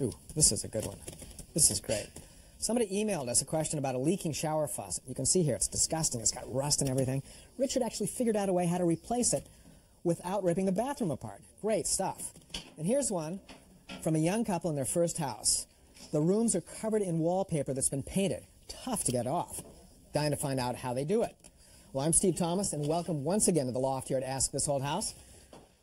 Ooh, this is a good one. This is great. Somebody emailed us a question about a leaking shower faucet. You can see here, it's disgusting. It's got rust and everything. Richard actually figured out a way how to replace it without ripping the bathroom apart. Great stuff. And here's one from a young couple in their first house. The rooms are covered in wallpaper that's been painted. Tough to get off. Dying to find out how they do it. Well, I'm Steve Thomas, and welcome once again to the loft here at Ask This Old House,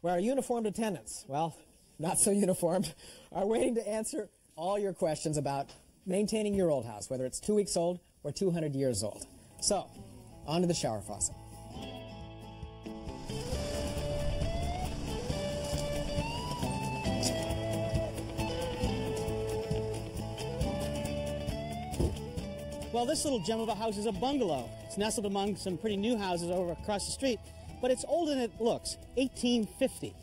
where our uniformed attendants, well, not so uniformed, are waiting to answer all your questions about maintaining your old house, whether it's 2 weeks old or 200 years old. So, on to the shower faucet. Well, this little gem of a house is a bungalow. It's nestled among some pretty new houses over across the street, but it's older than it looks, 1850.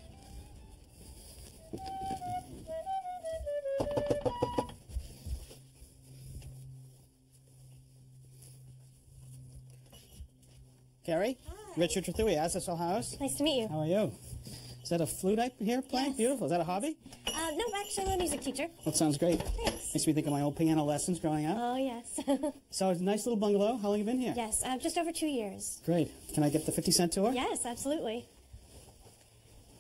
Carrie? Hi. Richard Trethewey, Ask This Old House. Nice to meet you. How are you? Is that a flute I hear playing? Yes. Beautiful. Is that a hobby? No, actually, I'm a music teacher. That sounds great. Thanks. Makes me think of my old piano lessons growing up. Oh, yes. So it's a nice little bungalow. How long have you been here? Yes, just over 2 years. Great. Can I get the 50-cent tour? Yes, absolutely.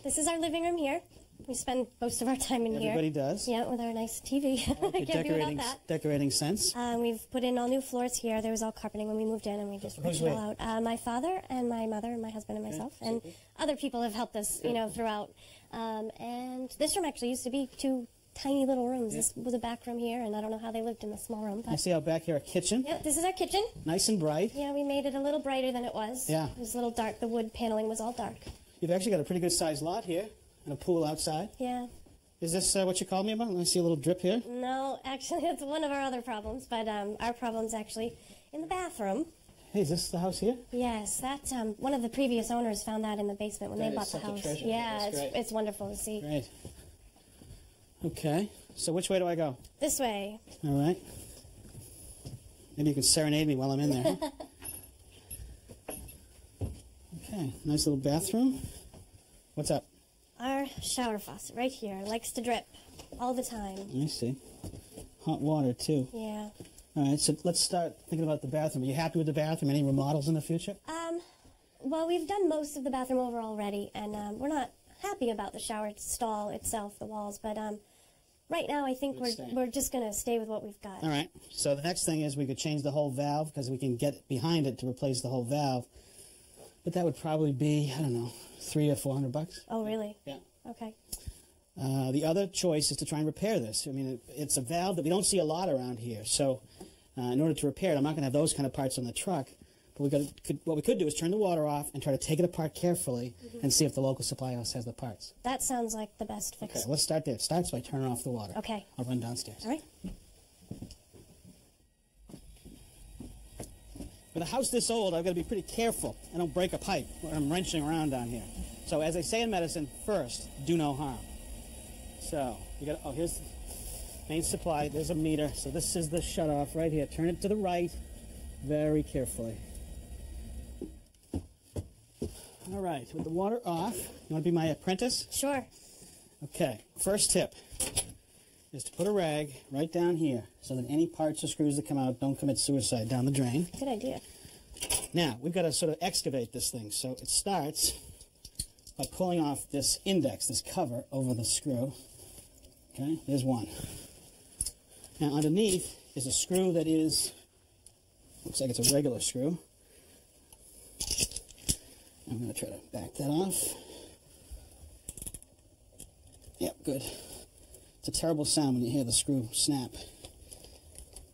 This is our living room here. We spend most of our time in here. Everybody does. Yeah, with our nice TV. Okay, Can't do without that. decorating sense. We've put in all new floors here. There was all carpeting when we moved in, and we just ripped it all out. My father and my mother and my husband and myself, and other people have helped us, throughout. And this room actually used to be 2 tiny little rooms. This was a back room here, and I don't know how they lived in the small room. But I see out back here a kitchen. yeah, this is our kitchen. Nice and bright. Yeah, we made it a little brighter than it was. Yeah. It was a little dark. The wood paneling was all dark. You've actually got a pretty good sized lot here and a pool outside. Yeah. Is this what you called me about? Let me see a little drip here. No, actually, that's one of our other problems. But our problem's actually in the bathroom. Hey, is this the house here? Yes, that's one of the previous owners found that in the basement when That they bought is the such a house. treasure. Yeah, That's great. it's wonderful to see. Great. Okay. So which way do I go? This way. All right. Maybe you can serenade me while I'm in there. Huh? Okay. Nice little bathroom. What's up? Our shower faucet right here likes to drip all the time. I see. Hot water, too. Yeah. All right, so let's start thinking about the bathroom. Are you happy with the bathroom? Any remodels in the future? Well, we've done most of the bathroom over already, and we're not happy about the shower stall itself, the walls, but right now I think we're just going to stay with what we've got. All right, so the next thing is we could change the whole valve because we can get behind it to replace the whole valve. But that would probably be, I don't know, $300 or $400. Oh, really? Yeah. Okay. The other choice is to try and repair this. I mean, it's a valve that we don't see a lot around here. So in order to repair it, I'm not going to have those kind of parts on the truck. But what we could do is turn the water off and try to take it apart carefully and see if the local supply house has the parts. That sounds like the best fix. Okay, let's start there. It starts by turning off the water. Okay. I'll run downstairs. All right. With a house this old, I've got to be pretty careful. I don't break a pipe when I'm wrenching around down here. So as they say in medicine, first, do no harm. So, here's the main supply. There's a meter. So this is the shutoff right here. Turn it to the right very carefully. All right, with the water off, you want to be my apprentice? Sure. Okay, first tip is to put a rag right down here so that any parts or screws that come out don't commit suicide down the drain. Good idea. Now, we've got to sort of excavate this thing. So it starts by pulling off this index, this cover over the screw. Okay, there's one. Now, underneath is a screw that looks like it's a regular screw. I'm going to try to back that off. Yep, good. It's a terrible sound when you hear the screw snap.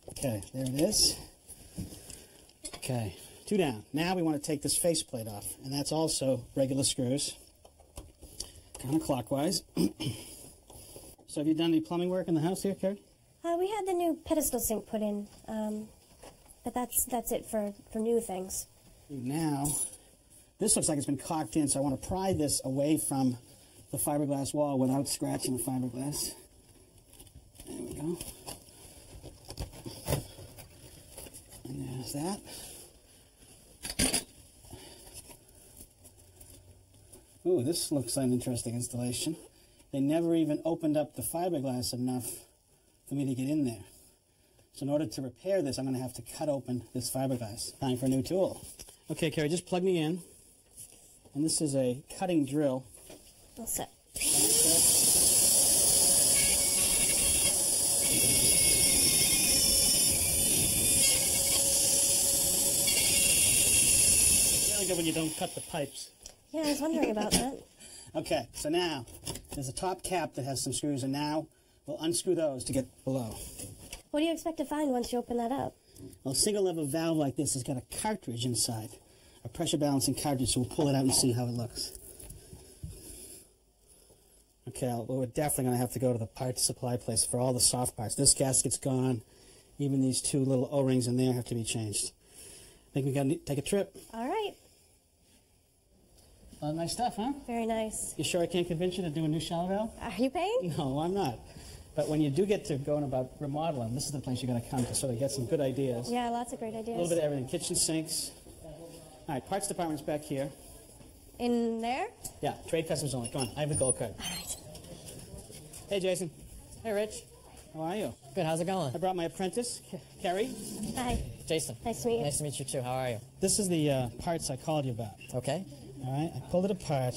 Okay, there it is. Okay, 2 down. Now we want to take this faceplate off, and that's also regular screws, counterclockwise. So have you done any plumbing work in the house here, Carrie? We had the new pedestal sink put in, but that's it for new things. Now, this looks like it's been caulked in, so I want to pry this away from the fiberglass wall without scratching the fiberglass. There we go. And there's that. Ooh, this looks like an interesting installation. They never even opened up the fiberglass enough for me to get in there. So in order to repair this, I'm going to have to cut open this fiberglass. Time for a new tool. Okay, Carrie, just plug me in. And this is a cutting drill. All set. Really good when you don't cut the pipes. Yeah, I was wondering about that. Okay, so now there's a top cap that has some screws, and now we'll unscrew those to get below. What do you expect to find once you open that up? Well, a single lever valve like this has got a cartridge inside, a pressure balancing cartridge, so we'll pull it out and see how it looks. Okay, we're definitely going to have to go to the parts supply place for all the soft parts. This gasket's gone. Even these two little O-rings in there have to be changed. I think we got to take a trip. All right. Nice stuff, huh? Very nice. You sure I can't convince you to do a new shower valve? Are you paying? No, I'm not. But when you do get to going about remodeling, this is the place you're going to come to sort of get some good ideas. Yeah, lots of great ideas. A little bit of everything. Kitchen sinks. All right, parts department's back here. In there? Yeah, trade customers only. Come on, I have the gold card. All right. Hey, Jason. Hey, Rich. How are you? Good. How's it going? I brought my apprentice, Kerry. Hi. Jason. Nice to meet you. Nice to meet you too. How are you? This is the parts I called you about. Okay. All right, I pulled it apart,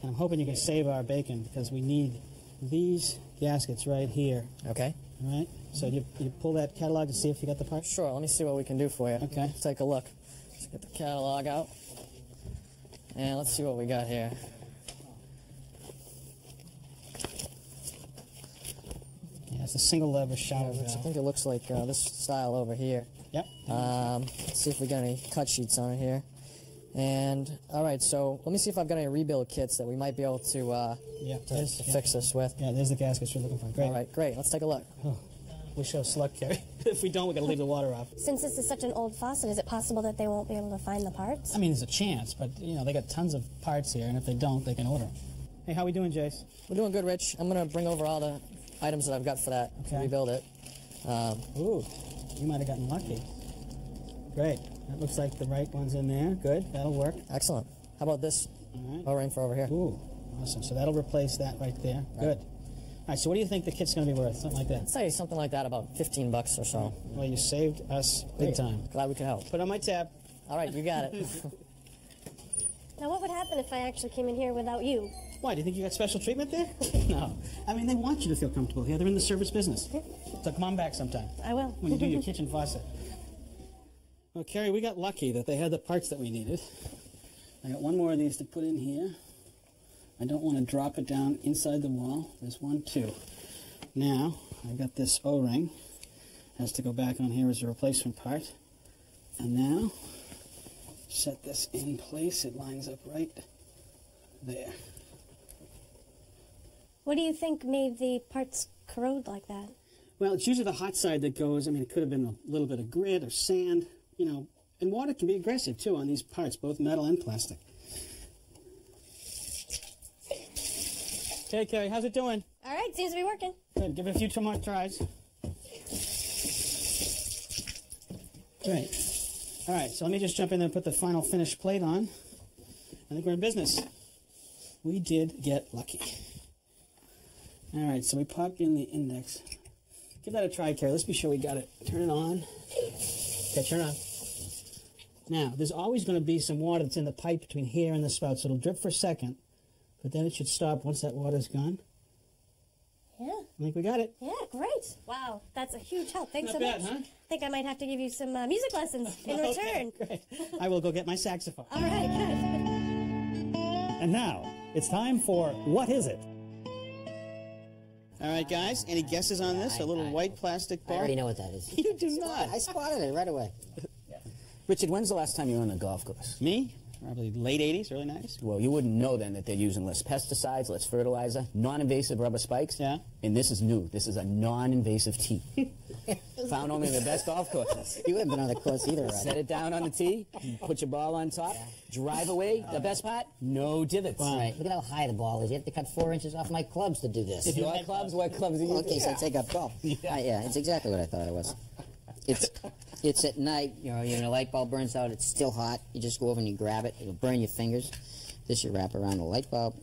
and I'm hoping you can save our bacon because we need these gaskets right here. Okay. All right, so you pull that catalog to see if you got the parts? Sure. Let me see what we can do for you. Okay. Let's take a look. Let's get the catalog out. And let's see what we got here. Yeah, it's a single lever shower I valve. think it looks like this style over here. Yep. Let's see if we got any cut sheets on here. And, all right, so let me see if I've got any rebuild kits that we might be able to, Yeah, to fix this with. Yeah, there's the gaskets you're looking for. Great. All right, great. Let's take a look. Oh, we show us luck, Kerry. If we don't, we're going to leave the water off. Since this is such an old faucet, is it possible that they won't be able to find the parts? I mean, there's a chance, but, you know, they got tons of parts here, and if they don't, they can order them. Hey, how we doing, Jace? We're doing good, Rich. I'm going to bring over all the items that I've got for that to Okay. rebuild it. Ooh, you might have gotten lucky. Great. That looks like the right one's in there. Good. That'll work. Excellent. How about this All right. O-ring for over here? Ooh, awesome. So that'll replace that right there. Good. All right, so what do you think the kit's going to be worth? Something like that? I'd say something like that, about $15 or so. Well, you saved us big time. Glad we could help. Put on my tab. All right, you got it. Now, what would happen if I actually came in here without you? Why, do you think you got special treatment there? No. I mean, they want you to feel comfortable here. They're in the service business. So come on back sometime I will. when you do your kitchen faucet. Well, Kerry, we got lucky that they had the parts that we needed. I got one more of these to put in here. I don't want to drop it down inside the wall. There's one, two. Now, I got this O-ring. Has to go back on here as a replacement part. And now, set this in place. It lines up right there. What do you think made the parts corrode like that? Well, it's usually the hot side that goes. I mean, it could have been a little bit of grit or sand, you know. And water can be aggressive, too, on these parts, both metal and plastic. Okay, Kerry, how's it doing? All right, seems to be working. Good. Give it a few more tries. Great. All right, so let me just jump in there and put the final finished plate on. I think we're in business. We did get lucky. All right, so we popped in the index. Give that a try, Kerry. Let's be sure we got it. Turn it on. Okay, turn on. Now, there's always going to be some water that's in the pipe between here and the spout, so it'll drip for a second, but then it should stop once that water's gone. Yeah. I think we got it. Yeah, great. Wow, that's a huge help. Thanks Not so bad, much. huh? I think I might have to give you some music lessons in return. Okay, great. I will go get my saxophone. All right, good. And now, it's time for What Is It? All right, guys, any guesses on this? A little white plastic ball? I already know what that is. You do not. I spotted it right away. Richard, when's the last time you were on a golf course? Me? Probably late 80s, early 90s. Well, you wouldn't know then that they're using less pesticides, less fertilizer, non-invasive rubber spikes. Yeah. And this is new. This is a non-invasive tee. Found only in the best golf courses. You haven't been on the course either, right? Set it down on the tee, put your ball on top, drive away. The best part? No divots. All right, look at how high the ball is. You have to cut 4 inches off my clubs to do this. If your clubs, what clubs are you Okay, so take up golf. Yeah, it's exactly what I thought it was. It's at night, you know, when a light bulb burns out, it's still hot. You just go over and you grab it. It'll burn your fingers. This you wrap around the light bulb.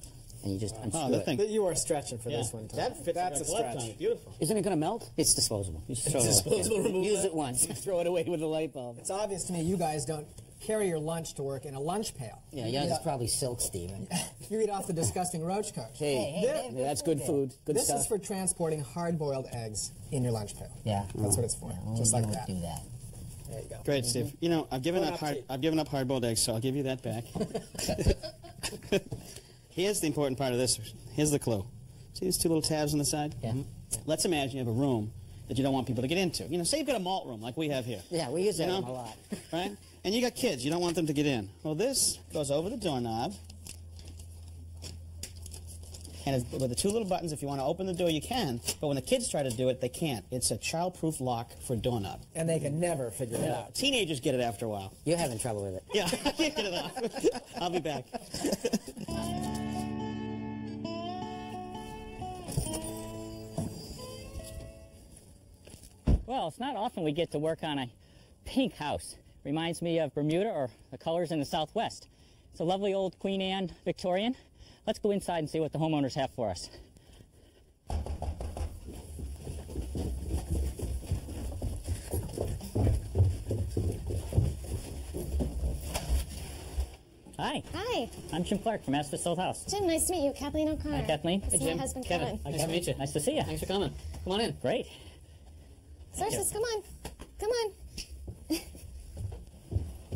and you just unscrew Oh, that it. thing. But you are stretching for Yeah. this one, Tom. That fits That's a like left on stretch. it. Beautiful. Isn't it going to melt? It's disposable. You just throw it away. disposable, remove Use that. it once. Throw it away with the light bulb. It's obvious to me you guys don't carry your lunch to work in a lunch pail. Yeah, yours is probably silk, Steven. You eat off the disgusting roach coach. Hey, This- Yeah, that's good food. Good This stuff. is for transporting hard-boiled eggs in your lunch pail. Yeah. That's what it's for. Just like that. Do that. There you go. Great, Steve. You know, I've given Bon up appetit. hard-boiled eggs, so I'll give you that back. Here's the important part of this. Here's the clue. See these two little tabs on the side? Yeah. Let's imagine you have a room that you don't want people to get into. You know, say you've got a malt room like we have here. Yeah, we use that You know? one a lot. Right? And you got kids. You don't want them to get in. Well, this goes over the doorknob. And it's, with the two little buttons, if you want to open the door, you can. But when the kids try to do it, they can't. It's a child-proof lock for a doorknob. And they can never figure it out. Teenagers get it after a while. You're having trouble with it. Yeah, I can't get it off. I'll be back. Well, it's not often we get to work on a pink house. Reminds me of Bermuda or the colors in the Southwest. It's a lovely old Queen Anne Victorian. Let's go inside and see what the homeowners have for us. Hi, Hi, I'm Jim Clark from Astor's Old House. Jim. Nice to meet you. Kathleen O'Connor. Hi, Kathleen. This is my husband, Kevin. Kevin. Nice to meet you. Nice to see you. Thanks for coming. Come on in. Great. Sources, come on. Come on.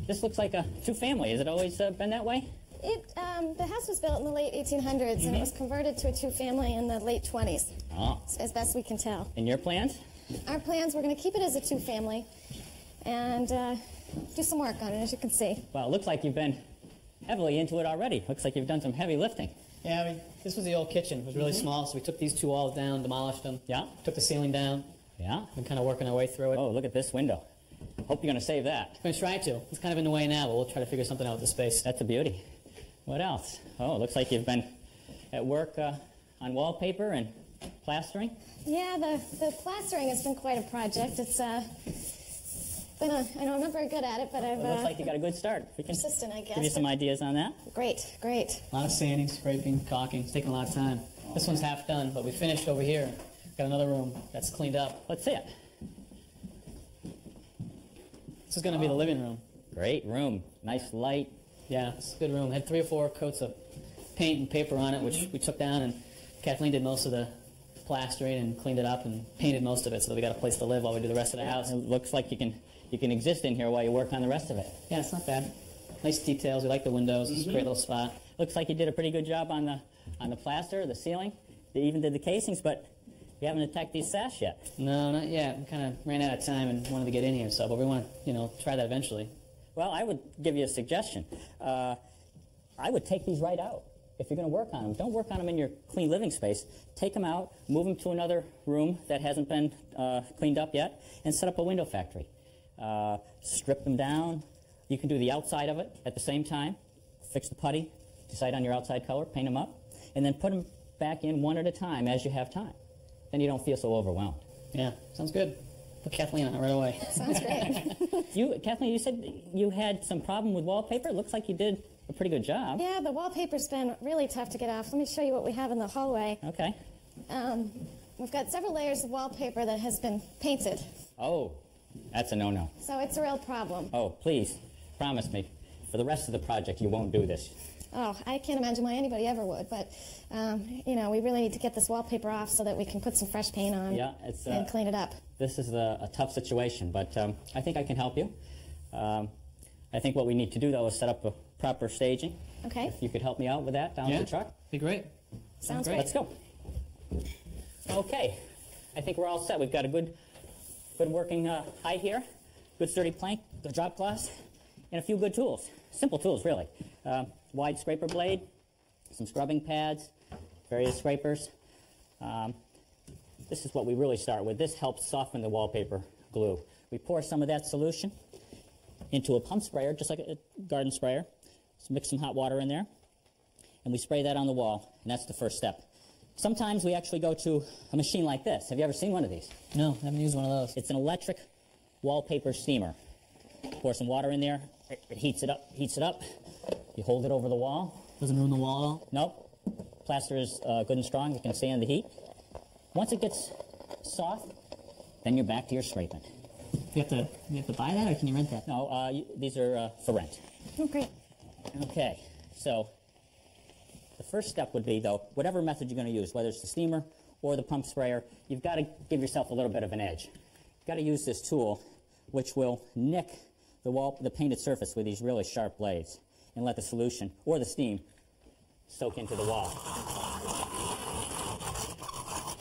This looks like a two-family. Has it always been that way? The house was built in the late 1800s, and it was converted to a two-family in the late 20s, Oh. as best we can tell. And your plans? Our plans, we're going to keep it as a two-family and do some work on it, as you can see. Well, it looks like you've been heavily into it already. Looks like you've done some heavy lifting. Yeah, I mean, this was the old kitchen. It was really small, so we took these two walls down, demolished them. Yeah? Took the ceiling down. Yeah? Been kind of working our way through it. Oh, look at this window. Hope you're going to save that. We're going to try to. It's kind of in the way now, but we'll try to figure something out with the space. That's a beauty. What else? Oh, it looks like you've been at work on wallpaper and plastering. Yeah, the plastering has been quite a project. It's been I know I'm not very good at it, but I've It looks like you got a good start. We can persistent, I guess. give you some ideas on that. Great, great. A lot of sanding, scraping, caulking. It's taking a lot of time. This one's half done, but we finished over here. Got another room that's cleaned up. Let's see it. This is going to be the living room. Great room. Nice light. Yeah, it's a good room. Had 3 or 4 coats of paint and paper on it, which we took down, and Kathleen did most of the plastering and cleaned it up and painted most of it, so that we got a place to live while we do the rest of the house. It looks like you can exist in here while you work on the rest of it. Yeah, it's not bad. Nice details. We like the windows. It's a great little spot. Looks like you did a pretty good job on the plaster, the ceiling. They even did the casings, but you haven't attacked these sash yet. No, not yet. We kind of ran out of time and wanted to get in here, so but we want to, try that eventually. Well, I would give you a suggestion. I would take these right out if you're going to work on them. Don't work on them in your clean living space. Take them out, move them to another room that hasn't been cleaned up yet, and set up a window factory. Strip them down. You can do the outside of it at the same time. Fix the putty, decide on your outside color, paint them up, and then put them back in one at a time as you have time. Then you don't feel so overwhelmed. Yeah, sounds good. Put Kathleen on it right away. Sounds great. Kathleen, you said you had some problem with wallpaper. It looks like you did a pretty good job. Yeah, the wallpaper's been really tough to get off. Let me show you what we have in the hallway. Okay. We've got several layers of wallpaper that has been painted, Oh, that's a no-no. so it's a real problem. Oh, please, promise me, for the rest of the project, you won't do this. Oh, I can't imagine why anybody ever would, but, we really need to get this wallpaper off so that we can put some fresh paint on Yeah, it's, and clean it up. This is a tough situation, but I think I can help you. I think what we need to do, though, is set up a proper staging. Okay. If you could help me out with that down at the truck. Be great. Sounds great. Let's go. Okay, I think we're all set. We've got a good working height here, good sturdy plank, good drop glass, and a few good tools. Simple tools, really. Wide scraper blade, some scrubbing pads, various scrapers. This is what we really start with. This helps soften the wallpaper glue. We pour some of that solution into a pump sprayer, just like a garden sprayer. So mix some hot water in there, and we spray that on the wall, and that's the first step. Sometimes we actually go to a machine like this. Have you ever seen one of these? No, I haven't used one of those. It's an electric wallpaper steamer. Pour some water in there, it heats it up. You hold it over the wall. Doesn't ruin the wall at all? Nope. plaster is good and strong, it can stand the heat. Once it gets soft, then you're back to your scraping. You have to buy that, or can you rent that? No, these are for rent. Oh, great. Okay, so the first step would be, though, whatever method you're going to use, whether it's the steamer or the pump sprayer, you've got to give yourself a little bit of an edge. You've got to use this tool, which will nick the painted surface with these really sharp blades, and let the solution or the steam soak into the wall.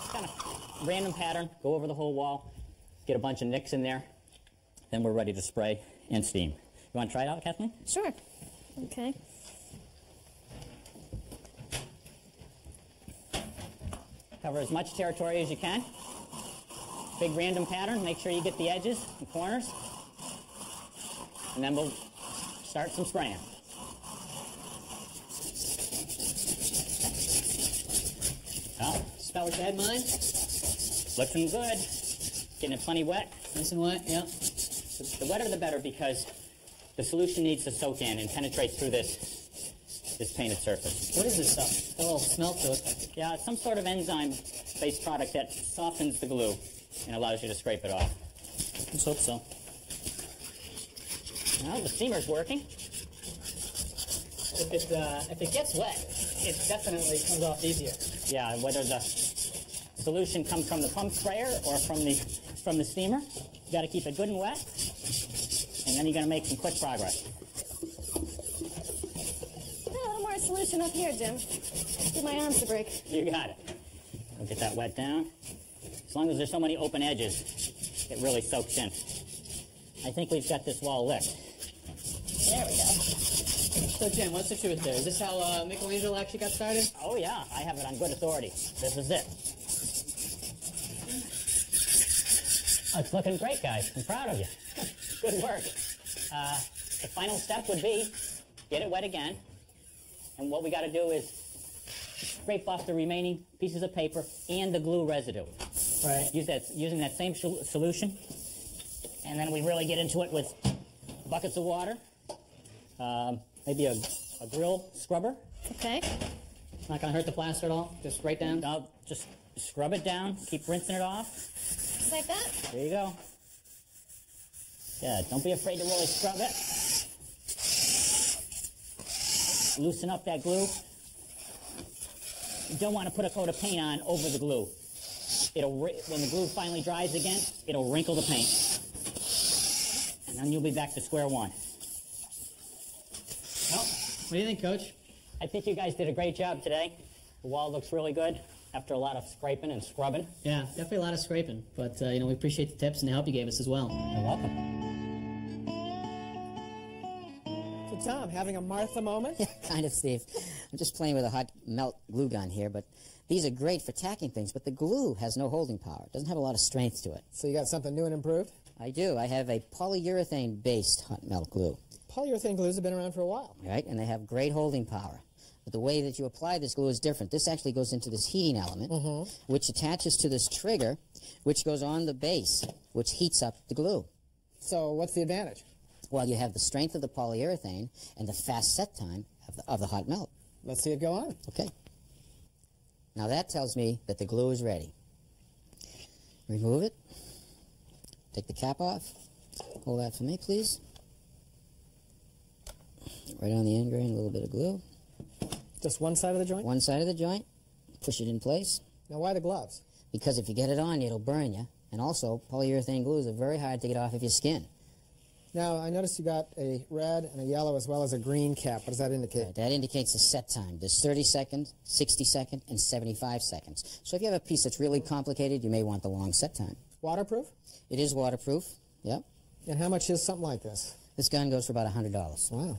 Kind of random pattern, go over the whole wall, get a bunch of nicks in there, then we're ready to spray and steam. You want to try it out, Kathleen? Sure. Okay. Cover as much territory as you can. Big random pattern, make sure you get the edges and corners. And then we'll start some spraying. Oh, Spellers ahead, mine. looking good. Getting it plenty wet. Nice and wet, yep. The wetter the better, because the solution needs to soak in and penetrate through this painted surface. What is this stuff? A little smell to it. Yeah, it's some sort of enzyme-based product that softens the glue and allows you to scrape it off. Let's hope so. Well, the steamer's working. If it gets wet, it definitely comes off easier. Yeah, whether the solution comes from the pump sprayer or from the steamer, you got to keep it good and wet, and then you're going to make some quick progress. A little more solution up here, Jim. Give my arms a break. You got it. We'll get that wet down. As long as there's so many open edges, it really soaks in. I think we've got this wall licked. There we go. So, Jim, what's the truth there? Is this how Michelangelo actually got started? Oh, yeah. I have it on good authority. This is it. Oh, it's looking great, guys. I'm proud of you. Good work. The final step would be get it wet again. And what we got to do is scrape off the remaining pieces of paper and the glue residue. Right. Using that same solution. And then we really get into it with buckets of water. Maybe a grill scrubber. Okay. Not going to hurt the plaster at all? Just right down? No, just scrub it down. Keep rinsing it off. Just like that? There you go. Good. Don't be afraid to really scrub it. Loosen up that glue. You don't want to put a coat of paint on over the glue. When the glue finally dries again, it'll wrinkle the paint. And then you'll be back to square one. Well, what do you think, Coach? I think you guys did a great job today. The wall looks really good after a lot of scraping and scrubbing. Yeah, definitely a lot of scraping. But, we appreciate the tips and the help you gave us as well. You're welcome. So, Tom, having a Martha moment? Yeah, kind of, Steve. I'm just playing with a hot melt glue gun here, but these are great for tacking things, but the glue has no holding power. It doesn't have a lot of strength to it. So you got something new and improved? I do. I have a polyurethane-based hot melt glue. Polyurethane glues have been around for a while. Right, and they have great holding power. But the way that you apply this glue is different. This actually goes into this heating element, which attaches to this trigger, which goes on the base, which heats up the glue. So what's the advantage? Well, you have the strength of the polyurethane and the fast set time of the hot melt. Let's see it go on. Okay. Now that tells me that the glue is ready. Remove it. Take the cap off. Hold that for me, please. Right on the end grain, a little bit of glue. Just one side of the joint? One side of the joint. Push it in place. Now, why the gloves? Because if you get it on you, it'll burn you. And also, polyurethane glues are very hard to get off of your skin. Now, I noticed you got a red and a yellow as well as a green cap. What does that indicate? That indicates the set time. There's 30 seconds, 60 seconds, and 75 seconds. So if you have a piece that's really complicated, you may want the long set time. Waterproof? It is waterproof, yep. And how much is something like this? This gun goes for about $100. Wow.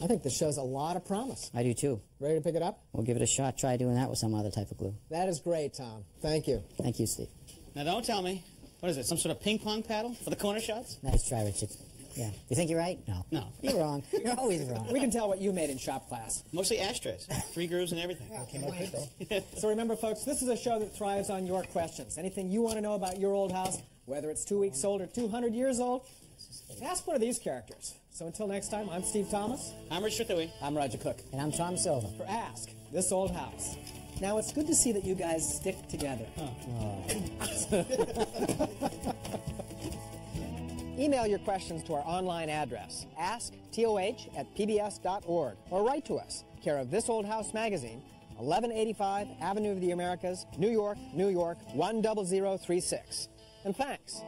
I think this shows a lot of promise. I do too. Ready to pick it up? We'll give it a shot. Try doing that with some other type of glue. That is great, Tom. Thank you. Thank you, Steve. Now, don't tell me. What is it, some sort of ping pong paddle for the corner shots? Nice try, Richard. Yeah. You think you're right? No. No. You're wrong. You're always wrong. We can tell what you made in shop class. Mostly ashtrays. 3 grooves and everything. So remember, folks, this is a show that thrives on your questions. Anything you want to know about your old house, whether it's 2 weeks old or 200 years old, ask one of these characters. So until next time, I'm Steve Thomas. I'm Richard Thuy. I'm Roger Cook. And I'm Tom Silva. For Ask This Old House. Now, it's good to see that you guys stick together. Email your questions to our online address, asktoh@pbs.org, or write to us, care of This Old House Magazine, 1185 Avenue of the Americas, New York, New York, 10036. And thanks.